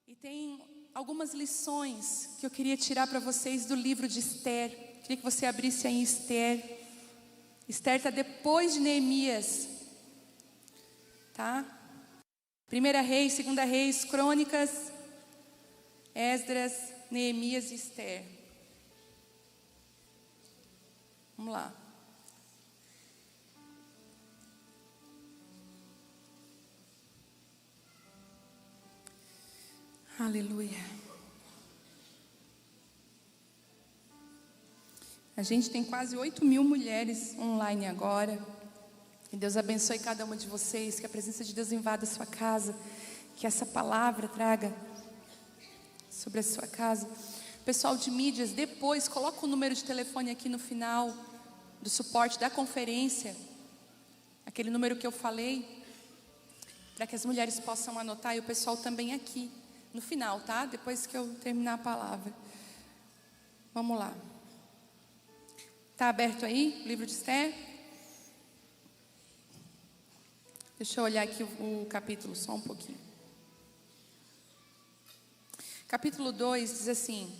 E tem algumas lições que eu queria tirar para vocês do livro de Esther. Queria que você abrisse aí Esther. Esther está depois de Neemias, tá? 1 Reis, 2 Reis, Crônicas, Esdras, Neemias e Esther. Vamos lá. Aleluia. A gente tem quase 8.000 mulheres online agora. Que Deus abençoe cada uma de vocês. Que a presença de Deus invada a sua casa. Que essa palavra traga sobre a sua casa. Pessoal de mídias, depois coloca o número de telefone aqui no final do suporte da conferência. Aquele número que eu falei. Para que as mulheres possam anotar e o pessoal também aqui. No final, tá? Depois que eu terminar a palavra. Vamos lá. Está aberto aí o livro de Esther? Deixa eu olhar aqui o capítulo só um pouquinho. Capítulo 2 diz assim: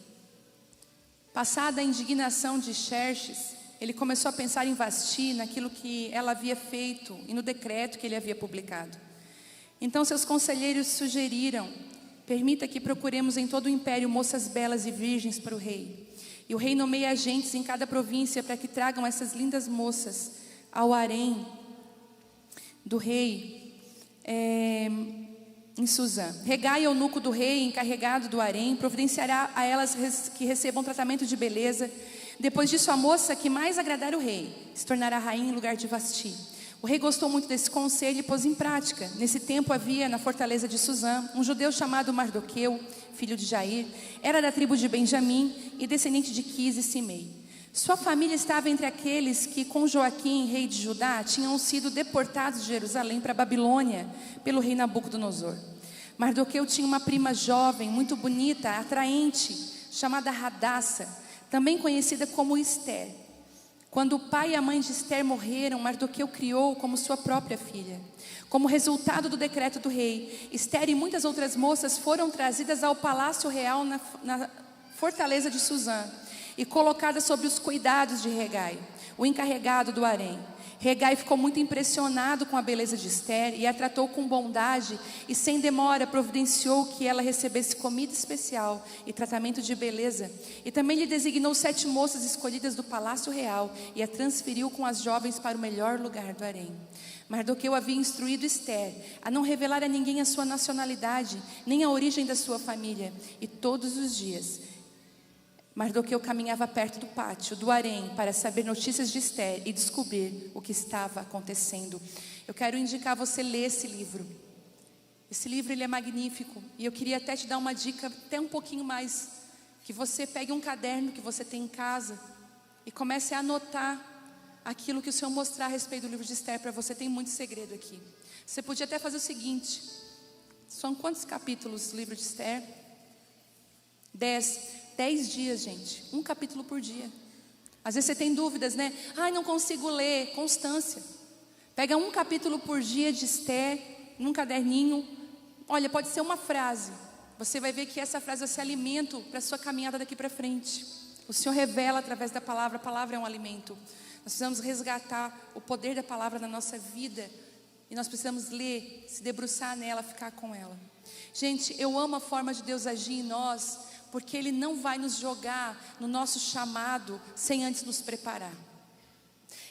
passada a indignação de Xerxes, ele começou a pensar em Vasti, naquilo que ela havia feito e no decreto que ele havia publicado. Então seus conselheiros sugeriram: permita que procuremos em todo o império moças belas e virgens para o rei. E o rei nomeia agentes em cada província para que tragam essas lindas moças ao harém do rei em Suzã. Regai, eunuco do rei, encarregado do harém, providenciará a elas que recebam tratamento de beleza. Depois disso, a moça que mais agradar o rei se tornará rainha em lugar de Vasti. O rei gostou muito desse conselho e pôs em prática. Nesse tempo havia na fortaleza de Suzã um judeu chamado Mardoqueu, filho de Jair. Era da tribo de Benjamim e descendente de Quis e Simei. Sua família estava entre aqueles que com Joaquim, rei de Judá, tinham sido deportados de Jerusalém para a Babilônia pelo rei Nabucodonosor. Mardoqueu tinha uma prima jovem, muito bonita, atraente, chamada Radassa, também conhecida como Esther. Quando o pai e a mãe de Esther morreram, Mardoqueu criou como sua própria filha. Como resultado do decreto do rei, Esther e muitas outras moças foram trazidas ao palácio real na fortaleza de Suzã e colocadas sob os cuidados de Regai, o encarregado do harém. Regai ficou muito impressionado com a beleza de Esther e a tratou com bondade e sem demora providenciou que ela recebesse comida especial e tratamento de beleza. E também lhe designou 7 moças escolhidas do palácio real e a transferiu com as jovens para o melhor lugar do harém. Mardoqueu havia instruído Esther a não revelar a ninguém a sua nacionalidade, nem a origem da sua família. E todos os dias Mardoqueu caminhava perto do pátio do harém para saber notícias de Esther e descobrir o que estava acontecendo. Eu quero indicar você ler esse livro. Esse livro ele é magnífico e eu queria até te dar uma dica até um pouquinho mais, que você pegue um caderno que você tem em casa e comece a anotar aquilo que o Senhor mostrar a respeito do livro de Esther para você. Tem muito segredo aqui. Você podia até fazer o seguinte: são quantos capítulos o livro de Esther? 10 dias, gente. Um capítulo por dia. Às vezes você tem dúvidas, né? Ai, não consigo ler. Constância. Pega um capítulo por dia de Esther, num caderninho. Olha, pode ser uma frase. Você vai ver que essa frase vai ser alimento para a sua caminhada daqui para frente. O Senhor revela através da palavra. A palavra é um alimento. Nós precisamos resgatar o poder da palavra na nossa vida. E nós precisamos ler, se debruçar nela, ficar com ela. Gente, eu amo a forma de Deus agir em nós, porque Ele não vai nos jogar no nosso chamado sem antes nos preparar.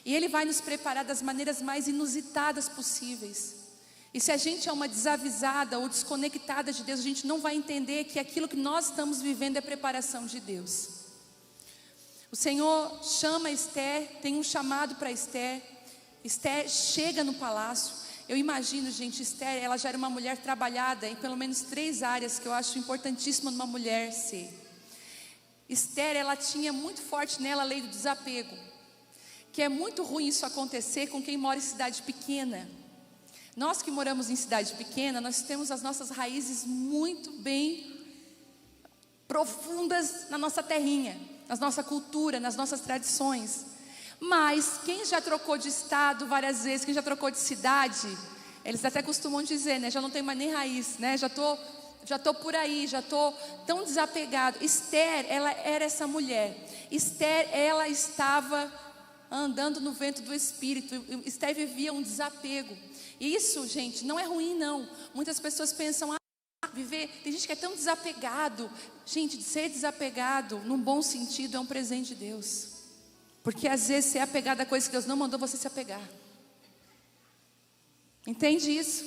E Ele vai nos preparar das maneiras mais inusitadas possíveis. E se a gente é uma desavisada ou desconectada de Deus, a gente não vai entender que aquilo que nós estamos vivendo é preparação de Deus. O Senhor chama Esther, tem um chamado para Esther. Esther chega no palácio. Eu imagino, gente, Esther, ela já era uma mulher trabalhada em pelo menos 3 áreas que eu acho importantíssima numa mulher ser. Esther, ela tinha muito forte nela a lei do desapego, que é muito ruim isso acontecer com quem mora em cidade pequena. Nós que moramos em cidade pequena, nós temos as nossas raízes muito bem profundas na nossa terrinha, na nossa cultura, nas nossas tradições. Mas quem já trocou de estado várias vezes, quem já trocou de cidade, eles até costumam dizer, né? Já não tem mais nem raiz, né? Já estou já estou por aí, já estou tão desapegado. Esther, ela era essa mulher. Esther, ela estava andando no vento do Espírito. Esther vivia um desapego. E isso, gente, não é ruim não. Muitas pessoas pensam, viver, tem gente que é tão desapegado. Gente, ser desapegado, num bom sentido, é um presente de Deus. Porque às vezes você é apegado a coisas que Deus não mandou você se apegar. Entende isso?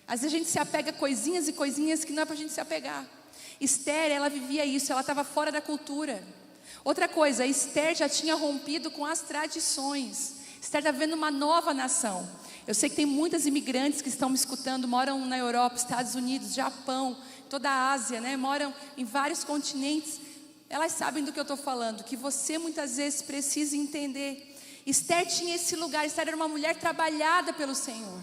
Às vezes a gente se apega a coisinhas e coisinhas que não é para a gente se apegar. Esther, ela vivia isso, ela estava fora da cultura. Outra coisa, Esther já tinha rompido com as tradições. Esther está vendo uma nova nação. Eu sei que tem muitas imigrantes que estão me escutando, moram na Europa, Estados Unidos, Japão, toda a Ásia, né? Moram em vários continentes. Elas sabem do que eu estou falando, que você muitas vezes precisa entender. Esther tinha esse lugar, Esther era uma mulher trabalhada pelo Senhor.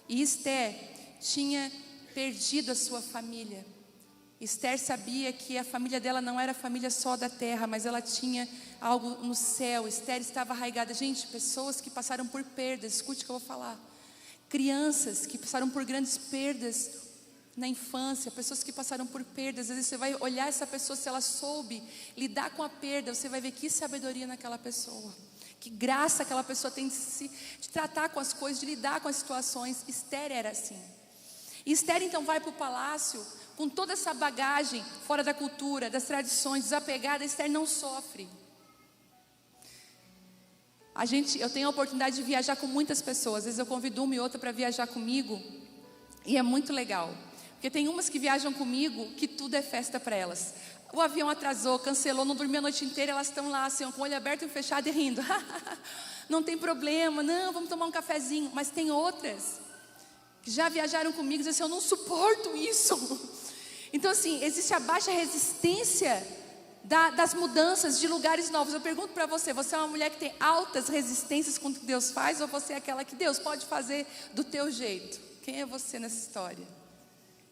E Esther tinha perdido a sua família. Esther sabia que a família dela não era família só da terra, mas ela tinha algo no céu. Esther estava arraigada. Gente, pessoas que passaram por perdas, escute o que eu vou falar. Crianças que passaram por grandes perdas na infância, pessoas que passaram por perdas. Às vezes você vai olhar essa pessoa, se ela soube lidar com a perda, você vai ver que sabedoria naquela pessoa. Que graça aquela pessoa tem de tratar com as coisas, de lidar com as situações. Esther era assim. E Esther então vai para o palácio com toda essa bagagem fora da cultura, das tradições, desapegada. Esther não sofre. Eu tenho a oportunidade de viajar com muitas pessoas. Às vezes eu convido uma e outra para viajar comigo. E é muito legal. Porque tem umas que viajam comigo que tudo é festa para elas. O avião atrasou, cancelou, não dormiu a noite inteira. Elas estão lá assim, com o olho aberto e fechado e rindo. Não tem problema, não, vamos tomar um cafezinho. Mas tem outras que já viajaram comigo e dizem assim, eu não suporto isso. Então assim, existe a baixa resistência das mudanças de lugares novos. Eu pergunto para você, você é uma mulher que tem altas resistências com o que Deus faz, ou você é aquela que Deus pode fazer do teu jeito? Quem é você nessa história?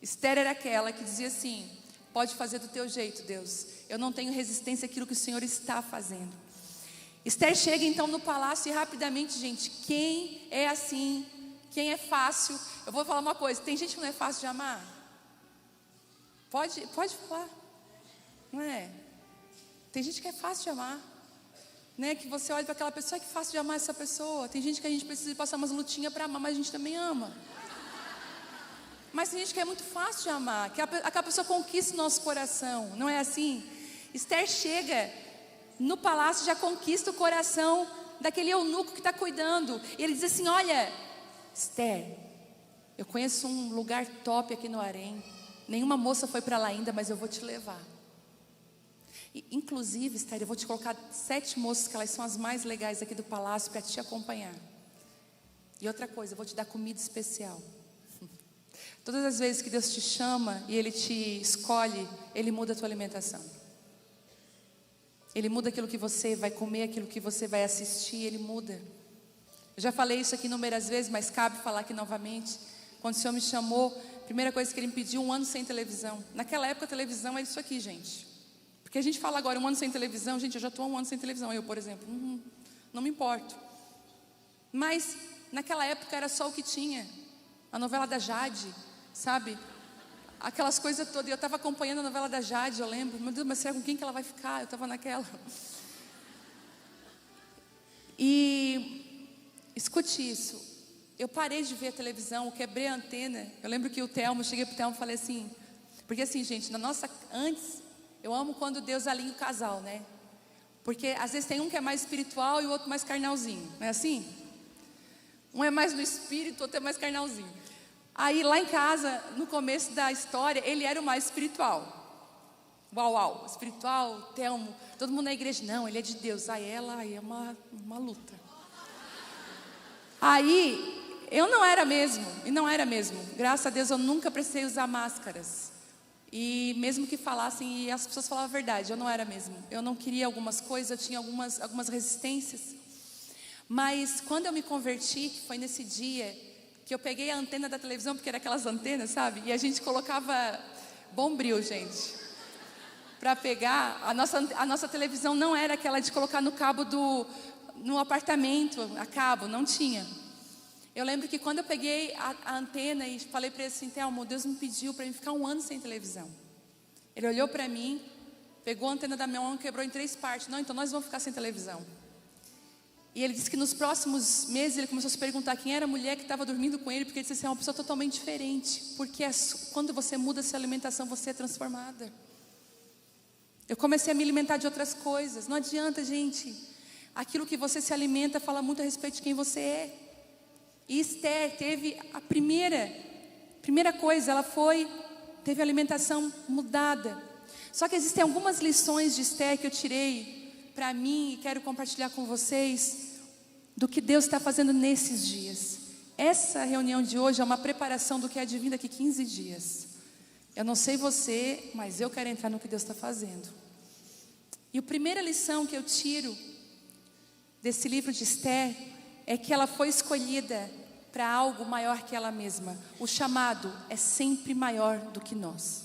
Esther era aquela que dizia assim, pode fazer do teu jeito, Deus. Eu não tenho resistência àquilo que o Senhor está fazendo. Esther chega então no palácio e rapidamente, gente, quem é assim, quem é fácil? Eu vou falar uma coisa, tem gente que não é fácil de amar? Pode falar, não é? Tem gente que é fácil de amar, né? Que você olha para aquela pessoa, que é fácil de amar essa pessoa. Tem gente que a gente precisa passar umas lutinhas para amar, mas a gente também ama. Mas tem gente que é muito fácil de amar, que aquela pessoa conquista o nosso coração, não é assim? Esther chega no palácio, já conquista o coração daquele eunuco que está cuidando. E ele diz assim, olha, Esther, eu conheço um lugar top aqui no harém. Nenhuma moça foi para lá ainda, mas eu vou te levar. E, inclusive, Esther, eu vou te colocar 7 moças, que elas são as mais legais aqui do palácio, para te acompanhar. E outra coisa, eu vou te dar comida especial. Todas as vezes que Deus te chama e Ele te escolhe, Ele muda a tua alimentação. Ele muda aquilo que você vai comer, aquilo que você vai assistir, Ele muda. Eu já falei isso aqui inúmeras vezes, mas cabe falar aqui novamente. Quando o Senhor me chamou, a primeira coisa que Ele me pediu, 1 ano sem televisão. Naquela época a televisão era isso aqui, gente. Porque a gente fala agora 1 ano sem televisão, gente, eu já estou há 1 ano sem televisão. Eu, por exemplo, não me importo. Mas naquela época era só o que tinha. A novela da Jade, sabe? Aquelas coisas todas. Eu estava acompanhando a novela da Jade, eu lembro. Meu Deus, mas será com quem que ela vai ficar? Eu estava naquela. E escute isso. Eu parei de ver a televisão, eu quebrei a antena. Eu lembro que cheguei para o Telmo e falei assim, porque assim, gente, antes, eu amo quando Deus alinha o casal, né? Porque às vezes tem um que é mais espiritual e o outro mais carnalzinho, não é assim? Um é mais no espírito, o outro é mais carnalzinho. Aí lá em casa, no começo da história, ele era o mais espiritual. Uau, espiritual, Telmo, todo mundo na igreja, não, ele é de Deus. Aí é uma luta. Aí, eu não era mesmo, graças a Deus eu nunca precisei usar máscaras. E mesmo que falassem, e as pessoas falavam a verdade, eu não era mesmo. Eu não queria algumas coisas, eu tinha algumas resistências. Mas quando eu me converti, que foi nesse dia que eu peguei a antena da televisão, porque era aquelas antenas, sabe? E a gente colocava Bombril, gente, para pegar. A nossa televisão não era aquela de colocar no cabo no apartamento, a cabo, não tinha. Eu lembro que quando eu peguei a antena e falei para ele assim, Thelmo, Deus me pediu para mim ficar 1 ano sem televisão. Ele olhou para mim, pegou a antena da minha mão e quebrou em 3 partes. Não, então nós vamos ficar sem televisão. E ele disse que nos próximos meses ele começou a se perguntar quem era a mulher que estava dormindo com ele, porque ele disse assim, é uma pessoa totalmente diferente. Porque quando você muda a sua alimentação, você é transformada. Eu comecei a me alimentar de outras coisas. Não adianta, gente. Aquilo que você se alimenta fala muito a respeito de quem você é. E Esther teve a primeira coisa, teve a alimentação mudada. Só que existem algumas lições de Esther que eu tirei para mim e quero compartilhar com vocês do que Deus está fazendo nesses dias. Essa reunião de hoje é uma preparação do que é de vir daqui 15 dias. Eu não sei você, mas eu quero entrar no que Deus está fazendo. E a primeira lição que eu tiro desse livro de Esther é que ela foi escolhida para algo maior que ela mesma. O chamado é sempre maior do que nós.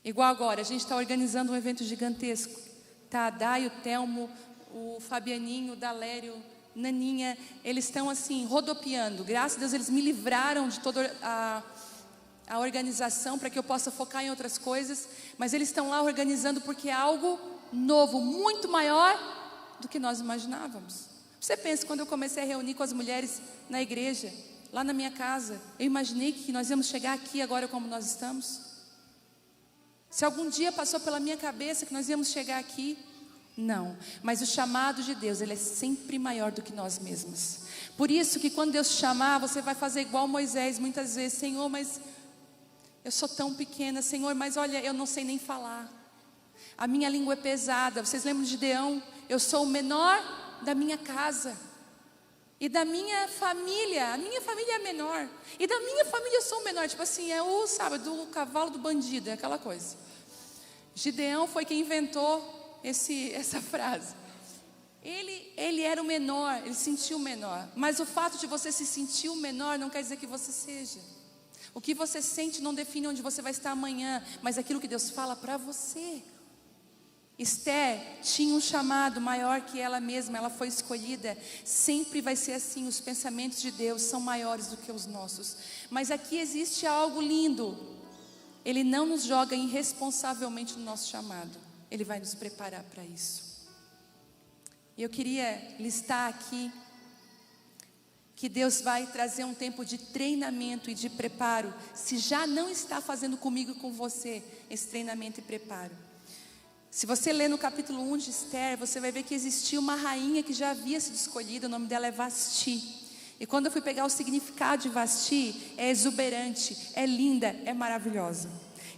Igual agora, a gente está organizando um evento gigantesco. Tá, a Dai, o Thelmo, o Fabianinho, o Dalério, Naninha, eles estão assim, rodopiando. Graças a Deus eles me livraram de toda a organização para que eu possa focar em outras coisas. Mas eles estão lá organizando porque é algo novo, muito maior do que nós imaginávamos. Você pensa, quando eu comecei a reunir com as mulheres na igreja, lá na minha casa, eu imaginei que nós íamos chegar aqui agora como nós estamos? Se algum dia passou pela minha cabeça que nós íamos chegar aqui? Não, mas o chamado de Deus, ele é sempre maior do que nós mesmos. Por isso que quando Deus te chamar, você vai fazer igual Moisés muitas vezes. Senhor, mas eu sou tão pequena. Senhor, mas olha, eu não sei nem falar. A minha língua é pesada. Vocês lembram de Gideão? Eu sou o menor da minha casa e da minha família. A minha família é a menor e da minha família eu sou o menor. Tipo assim, sabe, do cavalo do bandido, é aquela coisa. Gideão foi quem inventou essa frase. Ele era o menor, ele sentiu o menor. Mas o fato de você se sentir o menor não quer dizer que você seja. O que você sente não define onde você vai estar amanhã, mas aquilo que Deus fala para você. Esther tinha um chamado maior que ela mesma, ela foi escolhida. Sempre vai ser assim, os pensamentos de Deus são maiores do que os nossos. Mas aqui existe algo lindo. Ele não nos joga irresponsavelmente no nosso chamado. Ele vai nos preparar para isso. E eu queria listar aqui que Deus vai trazer um tempo de treinamento e de preparo, se já não está fazendo comigo e com você esse treinamento e preparo. Se você ler no capítulo 1 de Esther, você vai ver que existia uma rainha que já havia sido escolhida, o nome dela é Vasti. E quando eu fui pegar o significado de Vasti, é exuberante, é linda, é maravilhosa.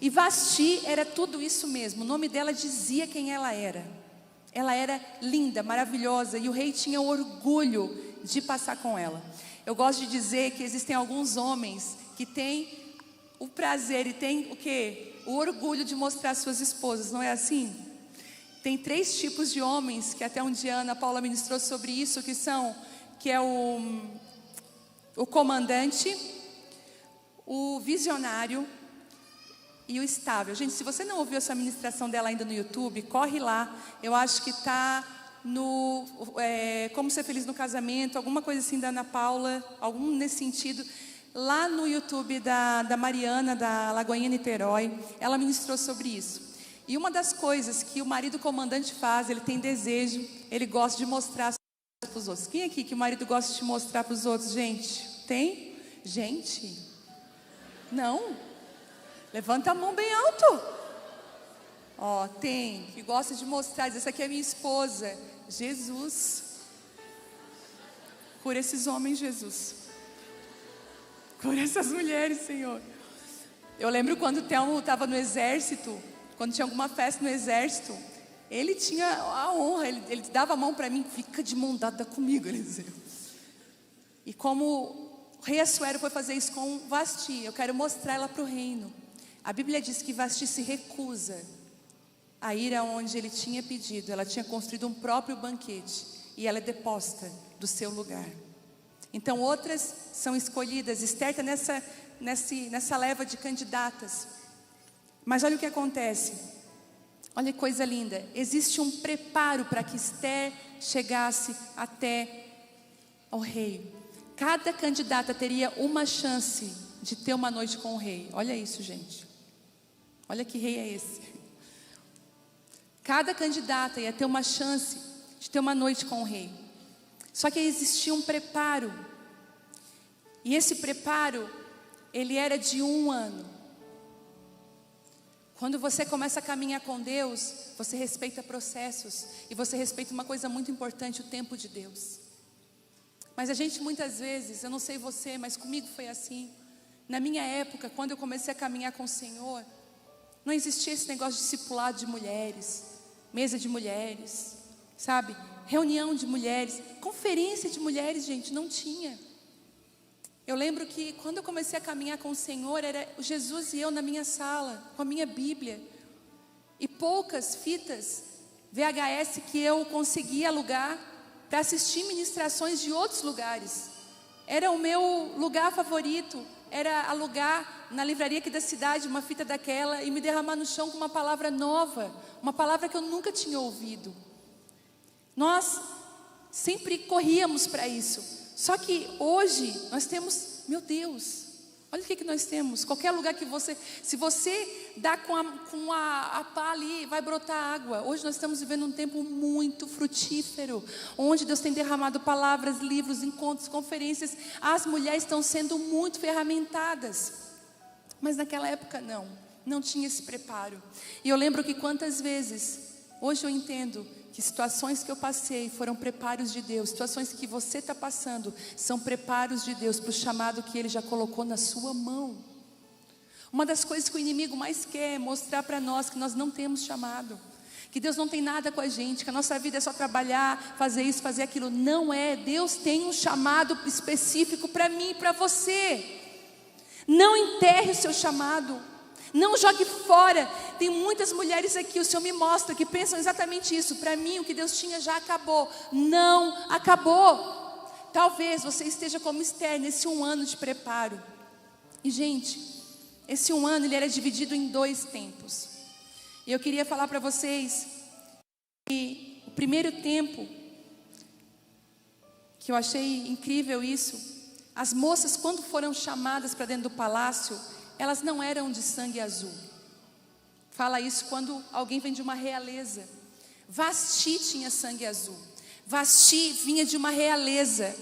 E Vasti era tudo isso mesmo, o nome dela dizia quem ela era. Ela era linda, maravilhosa, e o rei tinha orgulho de passar com ela. Eu gosto de dizer que existem alguns homens que têm o prazer e têm o quê? O orgulho de mostrar suas esposas, não é assim? Tem 3 tipos de homens, que até um dia a Ana Paula ministrou sobre isso, que é o comandante, o visionário e o estável. Gente, se você não ouviu essa ministração dela ainda no YouTube, corre lá. Eu acho que está no Como Ser Feliz no Casamento, alguma coisa assim da Ana Paula, algum nesse sentido. Lá no YouTube da Mariana, da Lagoinha Niterói, ela ministrou sobre isso. E uma das coisas que o marido comandante faz, ele tem desejo, ele gosta de mostrar para os outros. Quem aqui que o marido gosta de mostrar para os outros, gente? Tem? Gente? Não? Levanta a mão bem alto. Ó, tem, que gosta de mostrar, diz, essa aqui é minha esposa. Jesus. Cura esses homens, Jesus. Cura essas mulheres, Senhor. Eu lembro quando o Thelmo estava no exército, quando tinha alguma festa no exército, ele tinha a honra, ele dava a mão para mim, fica de mão dada comigo, ele dizia. E como o rei Assuero foi fazer isso com Vasti, eu quero mostrar ela para o reino. A Bíblia diz que Vasti se recusa a ir aonde ele tinha pedido. Ela tinha construído um próprio banquete e ela é deposta do seu lugar. Então outras são escolhidas. Esther está nessa leva de candidatas. Mas olha o que acontece. Olha que coisa linda. Existe um preparo para que Esther chegasse até ao rei. cada candidata teria uma chance de ter uma noite com o rei. Olha isso, gente. Olha que rei é esse. Cada candidata ia ter uma chance de ter uma noite com o rei. Só que existia um preparo. E esse preparo, ele era de 1 ano. Quando você começa a caminhar com Deus, você respeita processos. E você respeita uma coisa muito importante, o tempo de Deus. Mas a gente muitas vezes, eu não sei você, mas comigo foi assim. Na minha época, quando eu comecei a caminhar com o Senhor, não existia esse negócio de discipulado de mulheres, mesa de mulheres, sabe? Reunião de mulheres, conferência de mulheres, gente, não tinha. Eu lembro que quando eu comecei a caminhar com o Senhor, era Jesus e eu na minha sala, com a minha Bíblia. E poucas fitas VHS que eu conseguia alugar para assistir ministrações de outros lugares. Era o meu lugar favorito, era alugar na livraria aqui da cidade uma fita daquela e me derramar no chão com uma palavra nova, uma palavra que eu nunca tinha ouvido. Nós sempre corríamos para isso. Só que hoje nós temos, meu Deus, olha o que nós temos. Qualquer lugar que você, se você dá com a pá ali, vai brotar água. Hoje nós estamos vivendo um tempo muito frutífero, onde Deus tem derramado palavras, livros, encontros, conferências. As mulheres estão sendo muito ferramentadas. Mas naquela época não tinha esse preparo. E eu lembro que quantas vezes, hoje eu entendo que situações que eu passei foram preparos de Deus. Situações que você está passando são preparos de Deus para o chamado que Ele já colocou na sua mão. Uma das coisas que o inimigo mais quer é mostrar para nós que nós não temos chamado, que Deus não tem nada com a gente, que a nossa vida é só trabalhar, fazer isso, fazer aquilo. Não é. Deus tem um chamado específico para mim e para você. Não enterre o seu chamado. Não jogue fora. Tem muitas mulheres aqui, o Senhor me mostra, que pensam exatamente isso. Para mim, o que Deus tinha já acabou. Não acabou. Talvez você esteja como Esther nesse 1 ano de preparo. E gente, esse 1 ano ele era dividido em 2 tempos. E eu queria falar para vocês que o primeiro tempo, que eu achei incrível isso, as moças quando foram chamadas para dentro do palácio, elas não eram de sangue azul. Fala isso quando alguém vem de uma realeza. Vasti tinha sangue azul. Vasti vinha de uma realeza.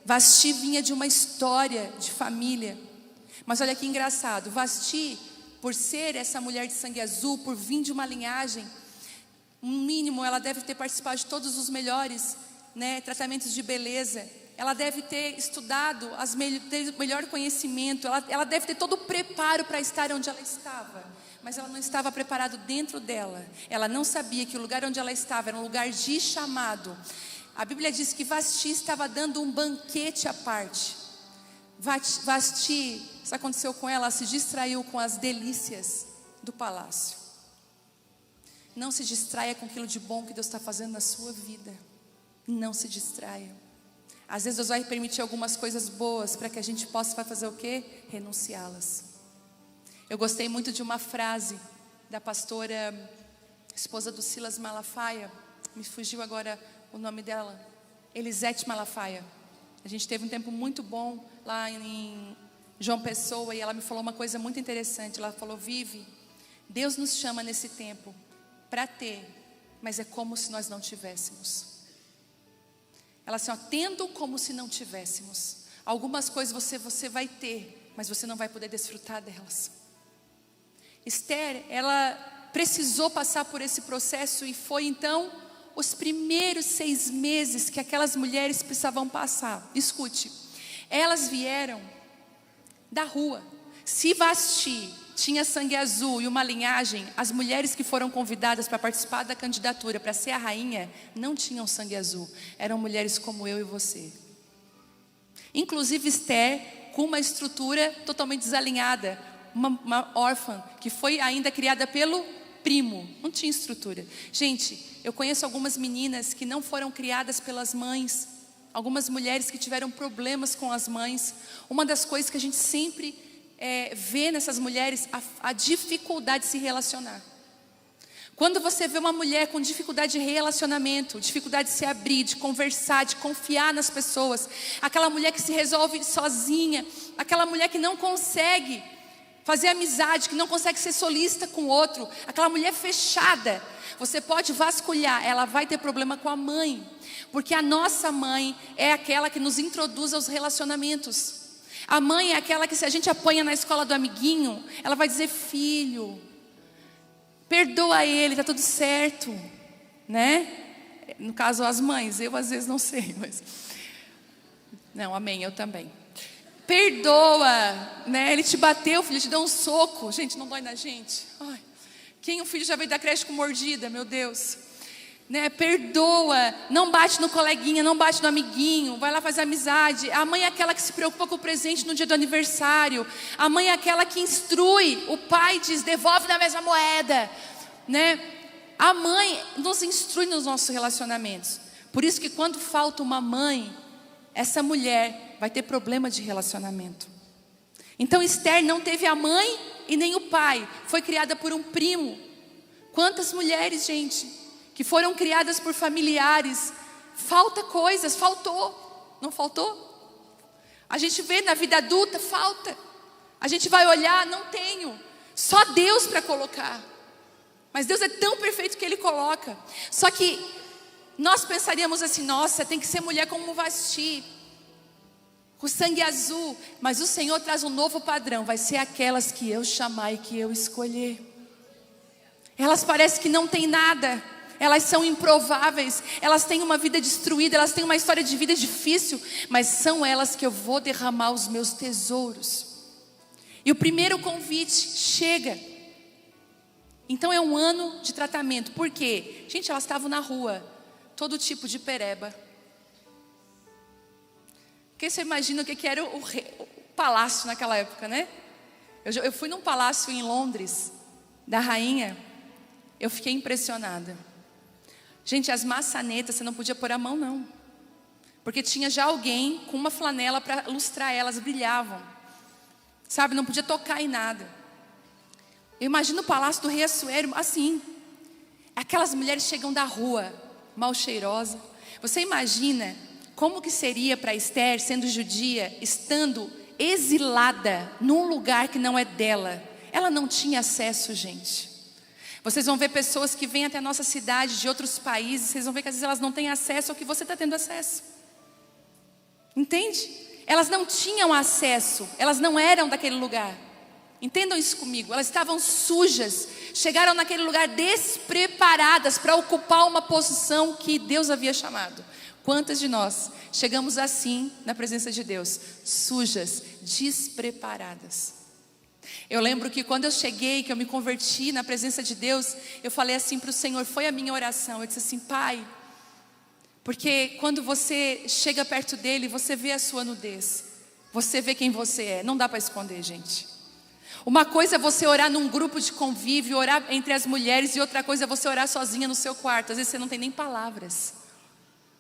Vasti vinha de uma história de família. Mas olha que engraçado. Vasti, por ser essa mulher de sangue azul, por vir de uma linhagem, no mínimo ela deve ter participado de todos os melhores, tratamentos de beleza. Ela deve ter estudado, ter o melhor conhecimento, ela deve ter todo o preparo para estar onde ela estava. Mas ela não estava preparada dentro dela. Ela não sabia que o lugar onde ela estava era um lugar de chamado. A Bíblia diz que Vasti estava dando um banquete à parte. Vasti, isso aconteceu com ela, ela se distraiu com as delícias do palácio. Não se distraia com aquilo de bom que Deus está fazendo na sua vida. Não se distraia. Às vezes Deus vai permitir algumas coisas boas para que a gente possa fazer o quê? Renunciá-las. Eu gostei muito de uma frase da pastora, esposa do Silas Malafaia. Me fugiu agora o nome dela. Elisete Malafaia. A gente teve um tempo muito bom lá em João Pessoa e ela me falou uma coisa muito interessante. Ela falou: Vivi, Deus nos chama nesse tempo para ter, mas é como se nós não tivéssemos. Ela assim, tendo como se não tivéssemos. Algumas coisas você vai ter, mas você não vai poder desfrutar delas. Esther, ela precisou passar por esse processo e foi então os primeiros 6 meses que aquelas mulheres precisavam passar. Escute, elas vieram da rua. Se Vasti tinha sangue azul e uma linhagem, as mulheres que foram convidadas para participar da candidatura para ser a rainha não tinham sangue azul, eram mulheres como eu e você. Inclusive Esther, com uma estrutura totalmente desalinhada, uma órfã que foi ainda criada pelo primo, não tinha estrutura. Gente, eu conheço algumas meninas que não foram criadas pelas mães, algumas mulheres que tiveram problemas com as mães. Uma das coisas que a gente sempre vê nessas mulheres, a dificuldade de se relacionar. Quando você vê uma mulher com dificuldade de relacionamento, dificuldade de se abrir, de conversar, de confiar nas pessoas, aquela mulher que se resolve sozinha, aquela mulher que não consegue fazer amizade, que não consegue ser solícita com o outro, aquela mulher fechada, você pode vasculhar, ela vai ter problema com a mãe, porque a nossa mãe é aquela que nos introduz aos relacionamentos. A mãe é aquela que, se a gente apanha na escola do amiguinho, ela vai dizer: filho, perdoa ele, tá tudo certo, né? No caso, as mães, eu às vezes não sei, mas não, amém, eu também. Perdoa, né? Ele te bateu, filho, te deu um soco. Gente, não dói na gente? Ai, quem o filho já veio da creche com mordida, meu Deus, né? Perdoa, não bate no coleguinha, não bate no amiguinho, vai lá fazer amizade. A mãe é aquela que se preocupa com o presente no dia do aniversário. A mãe é aquela que instrui, o pai diz: devolve na mesma moeda, né? A mãe nos instrui nos nossos relacionamentos. Por isso que quando falta uma mãe, essa mulher vai ter problema de relacionamento. Então Esther não teve a mãe e nem o pai, foi criada por um primo. Quantas mulheres, gente, que foram criadas por familiares, falta coisas, faltou, não faltou? A gente vê na vida adulta, falta. A gente vai olhar, não tenho, só Deus para colocar. Mas Deus é tão perfeito que Ele coloca. Só que nós pensaríamos assim: nossa, tem que ser mulher como Vasti, com sangue azul. Mas o Senhor traz um novo padrão: vai ser aquelas que eu chamar e que eu escolher. Elas parecem que não têm nada, elas são improváveis, elas têm uma vida destruída, elas têm uma história de vida difícil, mas são elas que eu vou derramar os meus tesouros. E o primeiro convite chega. Então é um ano de tratamento. Por quê? Gente, elas estavam na rua, todo tipo de pereba. Porque você imagina o que era o palácio naquela época, né? Eu fui num palácio em Londres, da rainha. Eu fiquei impressionada. Gente, as maçanetas, você não podia pôr a mão, não. Porque tinha já alguém com uma flanela para lustrar elas, brilhavam. Sabe, não podia tocar em nada. Eu imagino o palácio do rei Assuero assim. Aquelas mulheres chegam da rua, mal cheirosa. Você imagina como que seria para Esther, sendo judia, estando exilada num lugar que não é dela. Ela não tinha acesso, gente. Vocês vão ver pessoas que vêm até a nossa cidade de outros países, vocês vão ver que às vezes elas não têm acesso ao que você está tendo acesso. Entende? Elas não tinham acesso, elas não eram daquele lugar. Entendam isso comigo, elas estavam sujas, chegaram naquele lugar despreparadas para ocupar uma posição que Deus havia chamado. Quantas de nós chegamos assim na presença de Deus? Sujas, despreparadas. Eu lembro que quando eu cheguei, que eu me converti na presença de Deus, eu falei assim para o Senhor, foi a minha oração. Eu disse assim: Pai, porque quando você chega perto dele, você vê a sua nudez, você vê quem você é, não dá para esconder, gente. Uma coisa é você orar num grupo de convívio, orar entre as mulheres, e outra coisa é você orar sozinha no seu quarto. Às vezes você não tem nem palavras,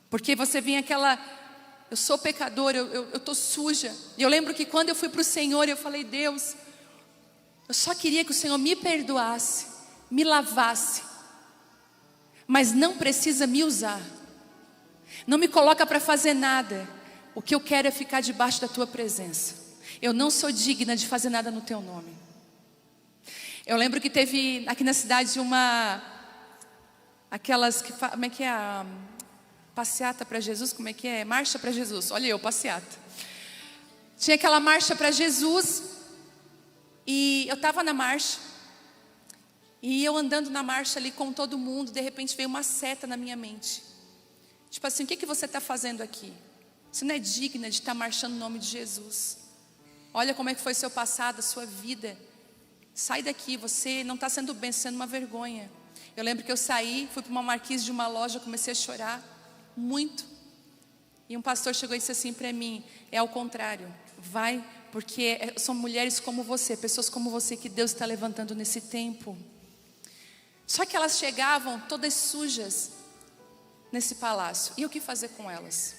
porque você vem aquela: eu sou pecadora, eu estou suja. E eu lembro que quando eu fui para o Senhor, eu falei: Deus, eu só queria que o Senhor me perdoasse, me lavasse, mas não precisa me usar, não me coloca para fazer nada. O que eu quero é ficar debaixo da tua presença. Eu não sou digna de fazer nada no teu nome. Eu lembro que teve aqui na cidade aquelas que, como é que é a passeata para Jesus, como é que é? Marcha para Jesus, olha eu, passeata. Tinha aquela marcha para Jesus, e eu estava na marcha, e eu andando na marcha ali com todo mundo, de repente veio uma seta na minha mente. Tipo assim: o que você está fazendo aqui? Você não é digna de estar marchando no nome de Jesus. Olha como é que foi seu passado, a sua vida. Sai daqui, você não está sendo bem, está sendo uma vergonha. Eu lembro que eu saí, fui para uma marquise de uma loja, comecei a chorar muito. E um pastor chegou e disse assim para mim: é ao contrário, vai, porque são mulheres como você, pessoas como você que Deus está levantando nesse tempo. Só que elas chegavam todas sujas nesse palácio. E o que fazer com elas?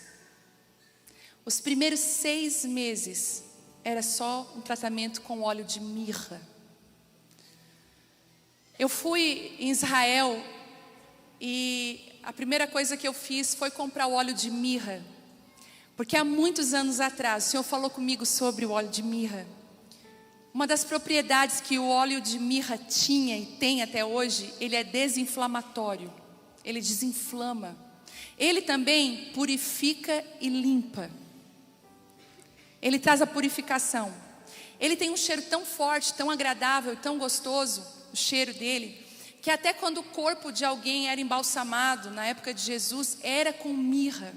Os primeiros 6 meses era só um tratamento com óleo de mirra. Eu fui em Israel e a primeira coisa que eu fiz foi comprar o óleo de mirra. Porque há muitos anos atrás, o Senhor falou comigo sobre o óleo de mirra. Uma das propriedades que o óleo de mirra tinha e tem até hoje, ele é desinflamatório. Ele desinflama. Ele também purifica e limpa. Ele traz a purificação. Ele tem um cheiro tão forte, tão agradável, tão gostoso, o cheiro dele, que até quando o corpo de alguém era embalsamado, na época de Jesus, era com mirra.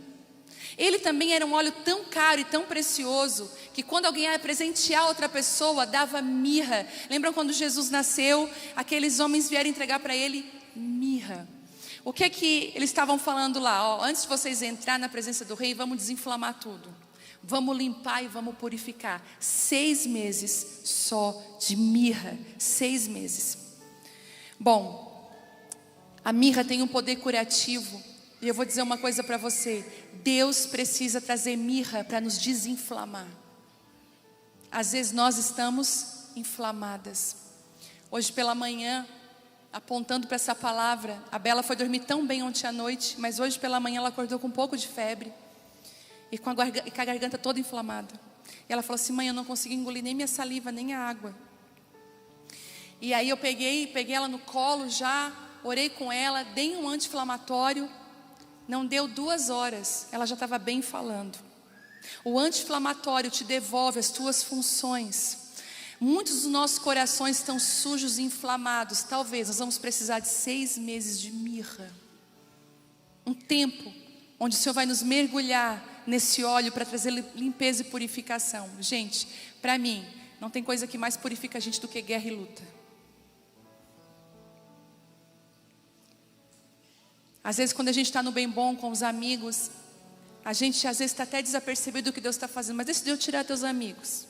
Ele também era um óleo tão caro e tão precioso, que quando alguém ia presentear outra pessoa, dava mirra. Lembram quando Jesus nasceu, aqueles homens vieram entregar para ele mirra. O que é que eles estavam falando lá? Ó, antes de vocês entrar na presença do rei, vamos desinflamar tudo. Vamos limpar e vamos purificar. 6 meses só de mirra. 6 meses. Bom, a mirra tem um poder curativo. E eu vou dizer uma coisa para você. Deus precisa trazer mirra para nos desinflamar. Às vezes nós estamos inflamadas. Hoje pela manhã, apontando para essa palavra, a Bela foi dormir tão bem ontem à noite, mas hoje pela manhã ela acordou com um pouco de febre e com a garganta toda inflamada. E ela falou assim: mãe, eu não consegui engolir nem minha saliva, nem a água. E aí eu peguei ela no colo já, orei com ela, dei um anti-inflamatório. Não deu 2 horas, ela já estava bem falando. O anti-inflamatório te devolve as tuas funções. Muitos dos nossos corações estão sujos e inflamados. Talvez nós vamos precisar de 6 meses de mirra. Um tempo onde o Senhor vai nos mergulhar nesse óleo para trazer limpeza e purificação. Gente, para mim, não tem coisa que mais purifica a gente do que guerra e luta. Às vezes quando a gente está no bem bom com os amigos, a gente às vezes está até desapercebido do que Deus está fazendo. Mas deixa Deus tirar teus amigos.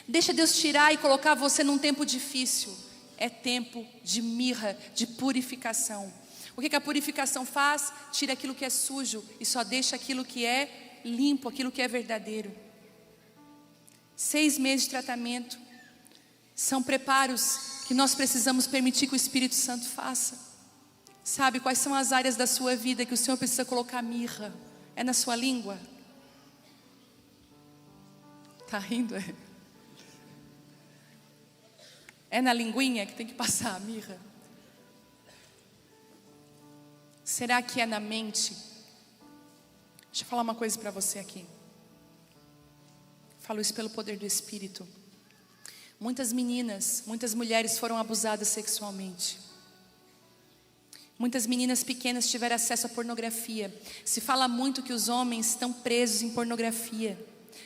Deixa Deus tirar e colocar você num tempo difícil. É tempo de mirra, de purificação. O que a purificação faz? Tira aquilo que é sujo e só deixa aquilo que é limpo, aquilo que é verdadeiro. 6 meses de tratamento são preparos que nós precisamos permitir que o Espírito Santo faça. Sabe quais são as áreas da sua vida que o Senhor precisa colocar mirra? É na sua língua? Tá rindo? É na linguinha que tem que passar a mirra? Será que é na mente? Deixa eu falar uma coisa para você aqui. Falo isso pelo poder do Espírito. Muitas meninas, muitas mulheres foram abusadas sexualmente. Muitas meninas pequenas tiveram acesso à pornografia. Se fala muito que os homens estão presos em pornografia,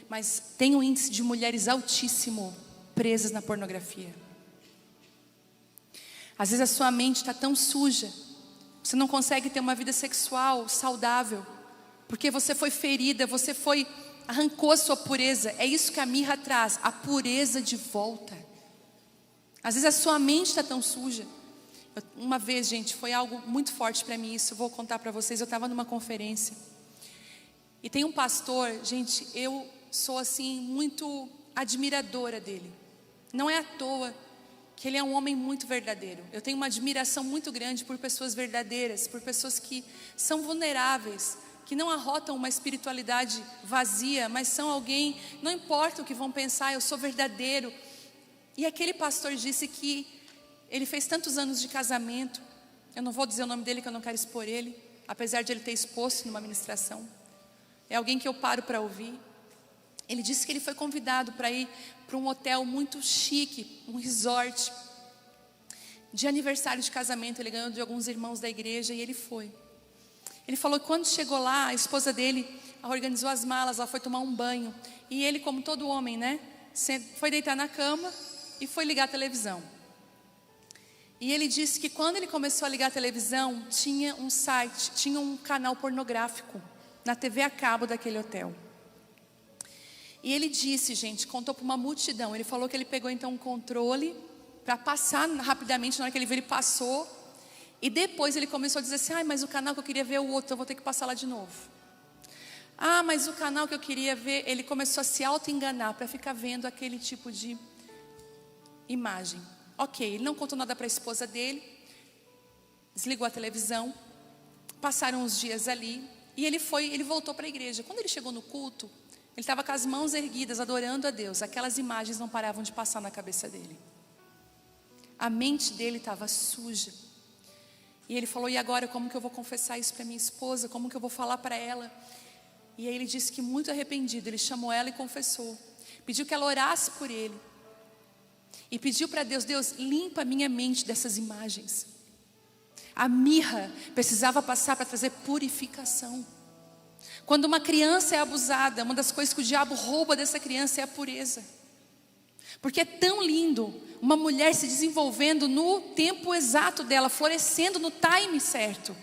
mas tem um índice de mulheres altíssimo presas na pornografia. Às vezes a sua mente está tão suja, você não consegue ter uma vida sexual saudável, porque você foi ferida, arrancou a sua pureza. É isso que a mirra traz, a pureza de volta. Às vezes a sua mente está tão suja. Uma vez, gente, foi algo muito forte para mim isso, eu vou contar para vocês. Eu estava numa conferência e tem um pastor, gente, eu sou assim muito admiradora dele. Não é à toa que ele é um homem muito verdadeiro. Eu tenho uma admiração muito grande por pessoas verdadeiras, por pessoas que são vulneráveis, que não arrotam uma espiritualidade vazia, mas são alguém, não importa o que vão pensar, eu sou verdadeiro. E aquele pastor disse que ele fez tantos anos de casamento. Eu não vou dizer o nome dele, que eu não quero expor ele, apesar de ele ter exposto numa ministração. É alguém que eu paro para ouvir. Ele disse que ele foi convidado para ir para um hotel muito chique, um resort, de aniversário de casamento. Ele ganhou de alguns irmãos da igreja e ele foi. Ele falou que quando chegou lá, a esposa dele organizou as malas, ela foi tomar um banho. E ele, como todo homem, né, foi deitar na cama e foi ligar a televisão. E ele disse que quando ele começou a ligar a televisão, tinha um site, tinha um canal pornográfico na TV a cabo daquele hotel. E ele disse, gente, contou para uma multidão. Ele falou que ele pegou então um controle para passar rapidamente. Na hora que ele viu, ele passou. E depois ele começou a dizer assim: mas o canal que eu queria ver é o outro, eu vou ter que passar lá de novo. Mas o canal que eu queria ver. Ele começou a se auto-enganar para ficar vendo aquele tipo de imagem. Ok, ele não contou nada para a esposa dele. desligou a televisão, passaram uns dias ali, e ele voltou para a igreja. Quando ele chegou no culto, ele estava com as mãos erguidas, adorando a Deus. Aquelas imagens não paravam de passar na cabeça dele. A mente dele estava suja. E ele falou, e agora como que eu vou confessar isso para minha esposa? Como que eu vou falar para ela? E aí ele disse que muito arrependido, ele chamou ela e confessou. Pediu que ela orasse por ele. E pediu para Deus, Deus, limpa a minha mente dessas imagens. A mirra precisava passar para trazer purificação. Quando uma criança é abusada, uma das coisas que o diabo rouba dessa criança é a pureza. Porque é tão lindo uma mulher se desenvolvendo no tempo exato dela, florescendo no time certo.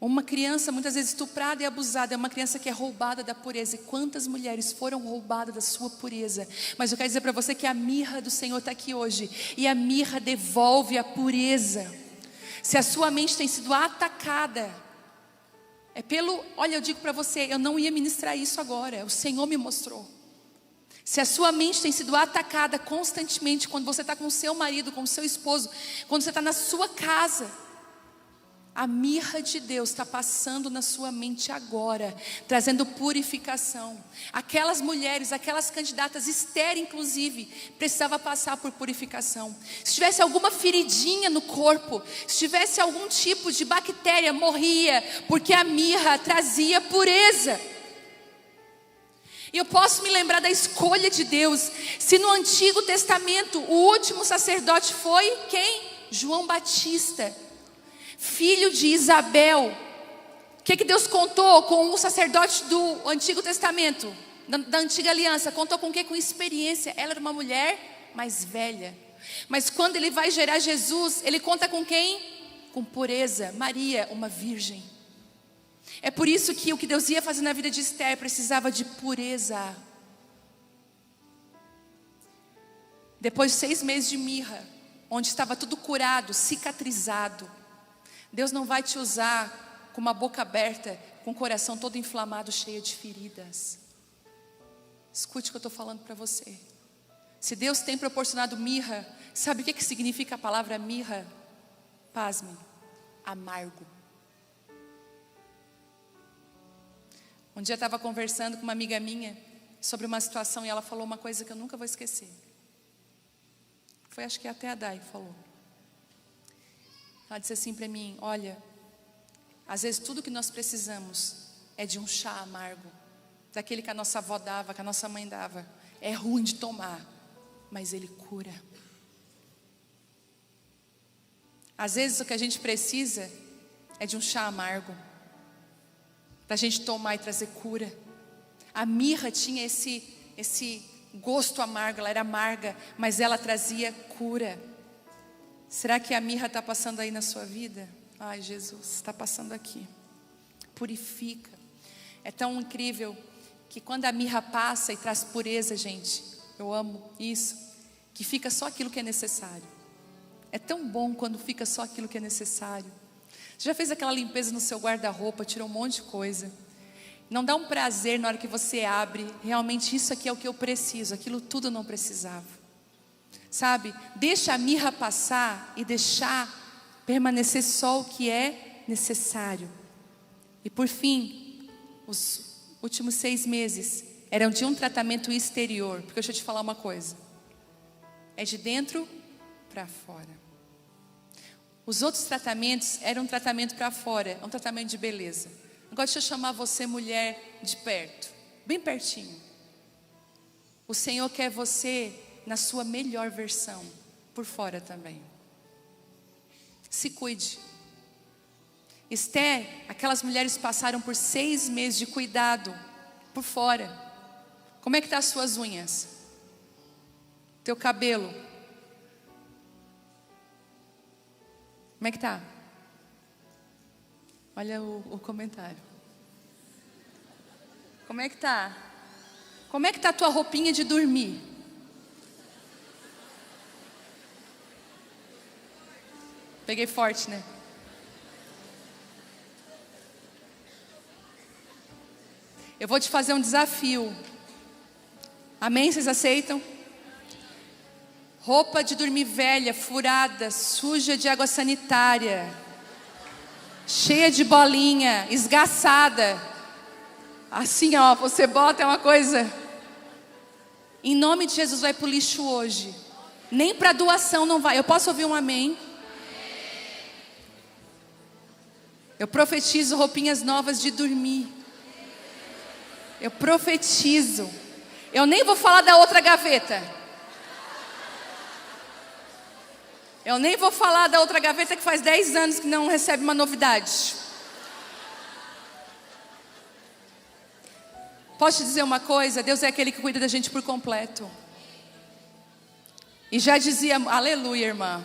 Uma criança muitas vezes estuprada e abusada é uma criança que é roubada da pureza. E quantas mulheres foram roubadas da sua pureza? Mas eu quero dizer para você que a mirra do Senhor está aqui hoje. E a mirra devolve a pureza. Se a sua mente tem sido atacada, olha, eu digo para você, eu não ia ministrar isso agora, o Senhor me mostrou. Se a sua mente tem sido atacada constantemente, quando você está com o seu marido, com o seu esposo, quando você está na sua casa, a mirra de Deus está passando na sua mente agora, trazendo purificação. Aquelas mulheres, aquelas candidatas, Esther inclusive, precisava passar por purificação. Se tivesse alguma feridinha no corpo, se tivesse algum tipo de bactéria, morria, porque a mirra trazia pureza. E eu posso me lembrar da escolha de Deus. Se no Antigo Testamento o último sacerdote foi quem? João Batista, filho de Isabel. O que Deus contou com o sacerdote do Antigo Testamento, da Antiga Aliança? Contou com o quê? Com experiência. Ela era uma mulher mais velha. Mas quando ele vai gerar Jesus, ele conta com quem? Com pureza. Maria, uma virgem. É por isso que o que Deus ia fazer na vida de Esther precisava de pureza. Depois de 6 meses de mirra, onde estava tudo curado, cicatrizado, Deus não vai te usar com uma boca aberta, com o coração todo inflamado, cheio de feridas. Escute o que eu estou falando para você. Se Deus tem proporcionado mirra, sabe o que significa a palavra mirra? Pasmem, amargo. Um dia eu estava conversando com uma amiga minha sobre uma situação e ela falou uma coisa que eu nunca vou esquecer. Foi, acho que até a Dai falou. Ela disse assim para mim, olha, às vezes tudo que nós precisamos é de um chá amargo, daquele que a nossa avó dava, que a nossa mãe dava. É ruim de tomar, mas ele cura. Às vezes o que a gente precisa é de um chá amargo, para a gente tomar e trazer cura. A mirra tinha esse gosto amargo, ela era amarga, mas ela trazia cura. Será que a mirra está passando aí na sua vida? Ai, Jesus, está passando aqui. Purifica. É tão incrível que quando a mirra passa e traz pureza, gente, eu amo isso, que fica só aquilo que é necessário. É tão bom quando fica só aquilo que é necessário. Você já fez aquela limpeza no seu guarda-roupa, tirou um monte de coisa. Não dá um prazer na hora que você abre, realmente isso aqui é o que eu preciso, aquilo tudo eu não precisava. Sabe, deixa a mirra passar e deixar permanecer só o que é necessário. E por fim, os últimos 6 meses eram de um tratamento exterior. Porque deixa eu te falar uma coisa, é de dentro para fora. Os outros tratamentos eram um tratamento para fora, um tratamento de beleza. Agora deixa eu chamar você, mulher, de perto, bem pertinho. O Senhor quer você na sua melhor versão, por fora também. Se cuide. Esther, aquelas mulheres passaram por 6 meses de cuidado, por fora. Como é que tá as suas unhas? Teu cabelo? Como é que tá? Olha o comentário. Como é que tá? Como é que tá a tua roupinha de dormir? Peguei forte, né? Eu vou te fazer um desafio. Amém? Vocês aceitam? Roupa de dormir velha, furada, suja de água sanitária. cheia de bolinha, esgaçada. Assim, ó, você bota, é uma coisa. Em nome de Jesus, vai pro lixo hoje. Nem para doação não vai. Eu posso ouvir um amém? Eu profetizo roupinhas novas de dormir. Eu profetizo. Eu nem vou falar da outra gaveta. Eu nem vou falar da outra gaveta que faz 10 anos que não recebe uma novidade. Posso te dizer uma coisa? Deus é aquele que cuida da gente por completo. E já dizia, aleluia, irmã.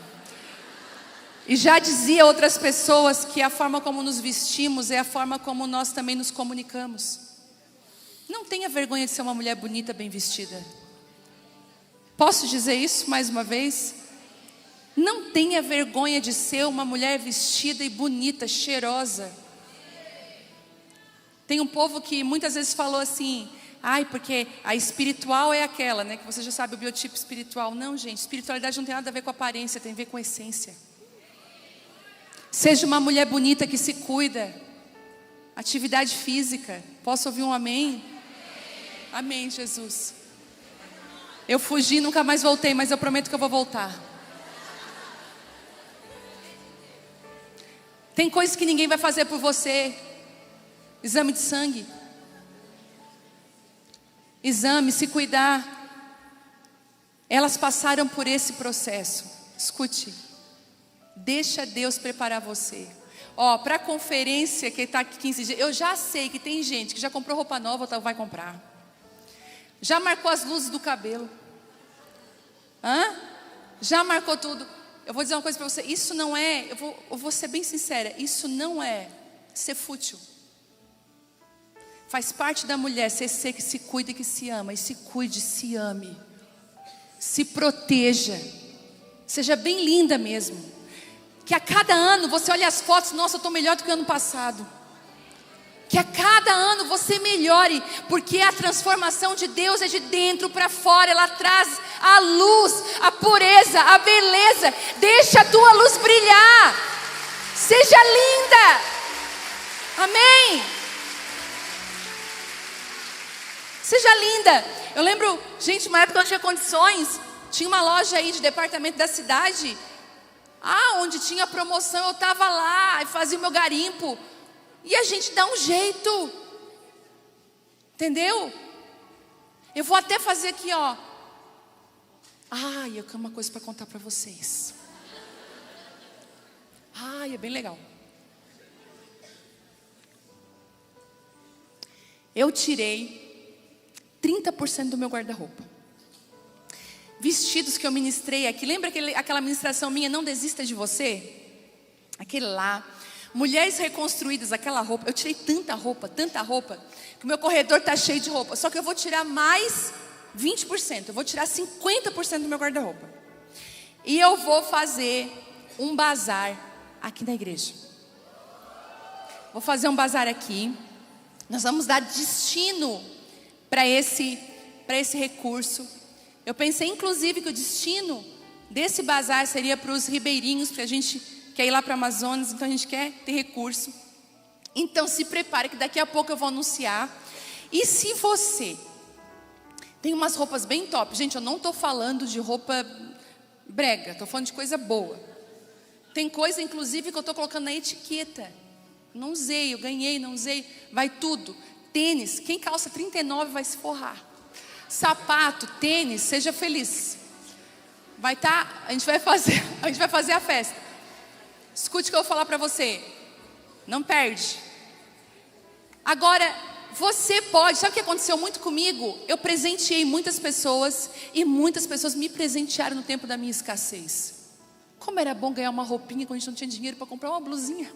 E já dizia outras pessoas que a forma como nos vestimos é a forma como nós também nos comunicamos. Não tenha vergonha de ser uma mulher bonita, bem vestida. Posso dizer isso mais uma vez? Não tenha vergonha de ser uma mulher vestida e bonita, cheirosa. Tem um povo que muitas vezes falou assim, ai, porque a espiritual é aquela, né? Que você já sabe o biotipo espiritual. Não, gente, espiritualidade não tem nada a ver com aparência, tem a ver com essência. Seja uma mulher bonita que se cuida. Atividade física. Posso ouvir um amém? Amém, Jesus. Eu fugi, nunca mais voltei, mas eu prometo que eu vou voltar. Tem coisas que ninguém vai fazer por você. Exame de sangue. Exame, se cuidar. Elas passaram por esse processo. Escute. Deixa Deus preparar você. Ó, para a conferência que está aqui 15 dias, eu já sei que tem gente que já comprou roupa nova ou vai comprar. Já marcou as luzes do cabelo. Já marcou tudo. Eu vou dizer uma coisa para você. Isso não é, eu vou ser bem sincera. Isso não é ser fútil. Faz parte da mulher ser que se cuida e que se ama. E se cuide, se ame. Se proteja. Seja bem linda mesmo. Que a cada ano você olhe as fotos. Nossa, eu estou melhor do que o ano passado. Que a cada ano você melhore. Porque a transformação de Deus é de dentro para fora. Ela traz a luz, a pureza, a beleza. Deixa a tua luz brilhar. Seja linda. Amém. Seja linda. Eu lembro, gente, uma época que eu não tinha condições. Tinha uma loja aí de departamento da cidade. Onde tinha promoção, eu estava lá e fazia o meu garimpo. E a gente dá um jeito. Entendeu? Eu vou até fazer aqui, ó. Eu tenho uma coisa para contar para vocês. É bem legal. Eu tirei 30% do meu guarda-roupa. Vestidos que eu ministrei aqui. Lembra aquela ministração minha, não desista de você? Aquele lá. Mulheres reconstruídas, aquela roupa. Eu tirei tanta roupa, que o meu corredor está cheio de roupa. Só que eu vou tirar mais 20%. Eu vou tirar 50% do meu guarda-roupa. E eu vou fazer um bazar aqui na igreja. Vou fazer um bazar aqui. Nós vamos dar destino para esse recurso. Eu pensei inclusive que o destino desse bazar seria para os ribeirinhos, porque a gente quer ir lá para o Amazonas, então a gente quer ter recurso. Então se prepare que daqui a pouco eu vou anunciar. E se você tem umas roupas bem top, gente, eu não estou falando de roupa brega, estou falando de coisa boa. Tem coisa inclusive que eu estou colocando na etiqueta. Não usei, eu ganhei, não usei, vai tudo. Tênis, quem calça 39 vai se forrar. Sapato, tênis, seja feliz. A gente vai fazer a festa. Escute o que eu vou falar para você. Não perde. Agora, você pode, sabe o que aconteceu muito comigo? Eu presenteei muitas pessoas e muitas pessoas me presentearam no tempo da minha escassez. Como era bom ganhar uma roupinha quando a gente não tinha dinheiro para comprar uma blusinha.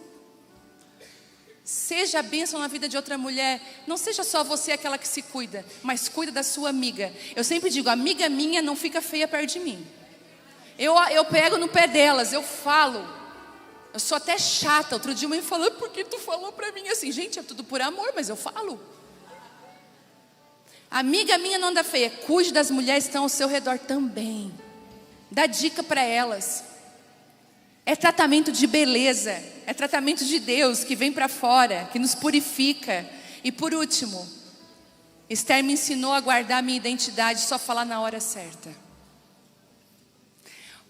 Seja a bênção na vida de outra mulher. Não seja só você aquela que se cuida, mas cuida da sua amiga. Eu sempre digo, amiga minha não fica feia perto de mim. Eu pego no pé delas, eu falo. Eu sou até chata. Outro dia uma me falou, por que tu falou pra mim assim? Gente, é tudo por amor, mas eu falo. Amiga minha não anda feia. Cuide das mulheres que estão ao seu redor também. Dá dica para elas. É tratamento de beleza. é tratamento de Deus que vem para fora, que nos purifica. E por último, Esther me ensinou a guardar a minha identidade, só falar na hora certa.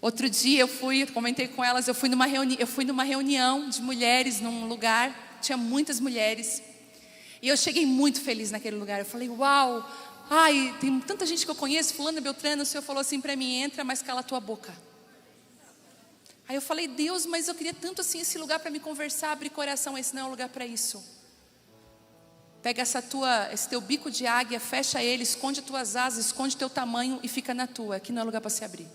Outro dia eu comentei com elas, eu fui numa reunião de mulheres num lugar, tinha muitas mulheres. E eu cheguei muito feliz naquele lugar. Eu falei, uau, ai, tem tanta gente que eu conheço, fulana, beltrana. O Senhor falou assim para mim, entra, mas cala a tua boca. Aí eu falei, Deus, mas eu queria tanto assim esse lugar para me conversar, abrir coração. Esse não é um lugar para isso. Pega esse teu bico de águia, fecha ele, esconde as tuas asas, esconde teu tamanho e fica na tua. Aqui não é lugar para se abrir.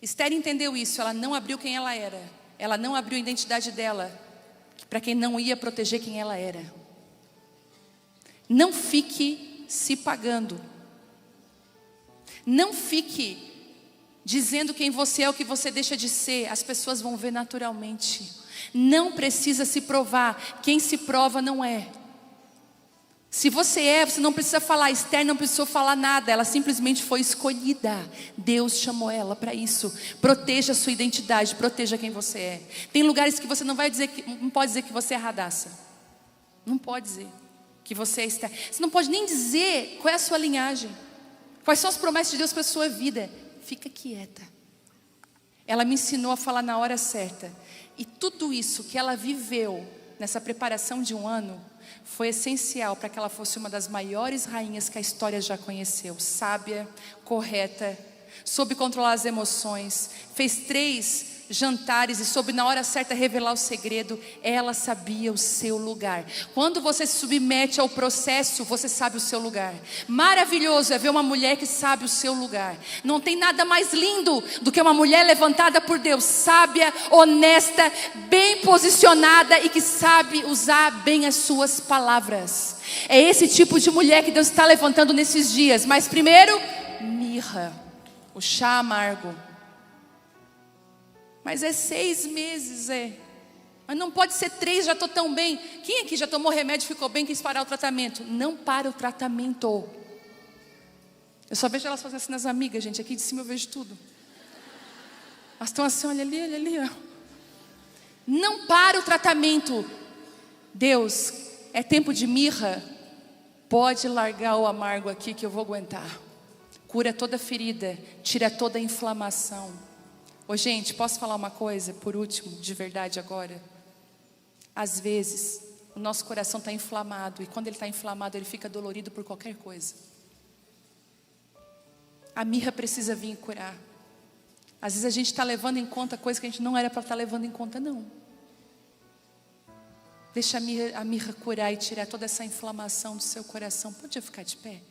Esther entendeu isso, ela não abriu quem ela era. Ela não abriu a identidade dela, para quem não ia proteger quem ela era. Não fique se pagando. Não fique dizendo quem você é, o que você deixa de ser. As pessoas vão ver naturalmente. Não precisa se provar. Quem se prova não é. Se você é, você não precisa falar. Esther não precisou falar nada. Ela simplesmente foi escolhida. Deus chamou ela para isso. Proteja a sua identidade. Proteja quem você é. Tem lugares que você não pode dizer que você é radaça. Não pode dizer que você é Esther. Você não pode nem dizer qual é a sua linhagem. Quais são as promessas de Deus para a sua vida. Fica quieta. Ela me ensinou a falar na hora certa. E tudo isso que ela viveu nessa preparação de um ano foi essencial para que ela fosse uma das maiores rainhas que a história já conheceu. Sábia, correta, soube controlar as emoções, fez 3 jantares e soube na hora certa revelar o segredo. Ela sabia o seu lugar. Quando você se submete ao processo, você sabe o seu lugar. Maravilhoso é ver uma mulher que sabe o seu lugar. Não tem nada mais lindo do que uma mulher levantada por Deus, sábia, honesta, bem posicionada e que sabe usar bem as suas palavras. É esse tipo de mulher que Deus está levantando nesses dias. Mas primeiro, mirra, o chá amargo. Mas é 6 meses, Mas não pode ser 3, já estou tão bem. Quem aqui já tomou remédio, ficou bem, quis parar o tratamento? Não para o tratamento. Eu só vejo elas fazendo assim nas amigas, gente. Aqui de cima eu vejo tudo. Elas estão assim, olha ali, ó. Não para o tratamento. Deus, é tempo de mirra? Pode largar o amargo aqui que eu vou aguentar. Cura toda ferida, tira toda a inflamação. Ô gente, posso falar uma coisa por último, de verdade agora? Às vezes, o nosso coração está inflamado. E quando ele está inflamado, ele fica dolorido por qualquer coisa. A mirra precisa vir curar. Às vezes a gente está levando em conta coisa que a gente não era para estar levando em conta, não. Deixa a mirra curar e tirar toda essa inflamação do seu coração. Pode ficar de pé?